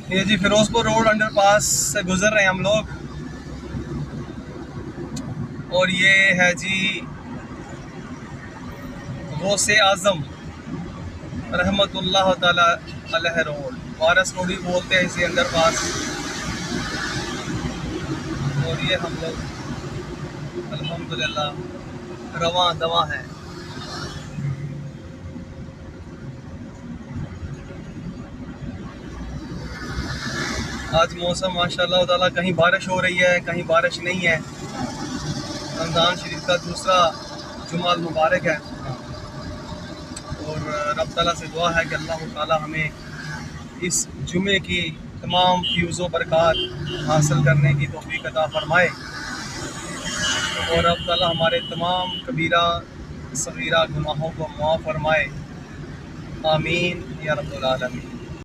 ये जी Firozpur road underpass से गुजर रहे हैं हम लोग। और ये है जी गौसे आजम रहमतुल्लाह ताला अलैह रोड, वारस रोड भी बोलते हैं इसे अंडरपास। और ये हम लोग अल्हम्दुलिल्लाह रवां दवा हैं। आज मौसम माशाल्लाह ताला, कहीं बारिश हो रही है कहीं बारिश नहीं है। रमज़ान शरीफ का दूसरा जुमा मुबारक है। और रब ताला से दुआ है कि अल्लाह ताला हमें इस जुमे की तमाम फ्यूज़ बरक़ात हासिल करने की तौफ़ीक़ अता फ़रमाए। और रब ताला हमारे तमाम कबीरा सगीरा गुनाहों को मुआफ़ फ़रमाए। आमीन या रब्बुल आलमीन।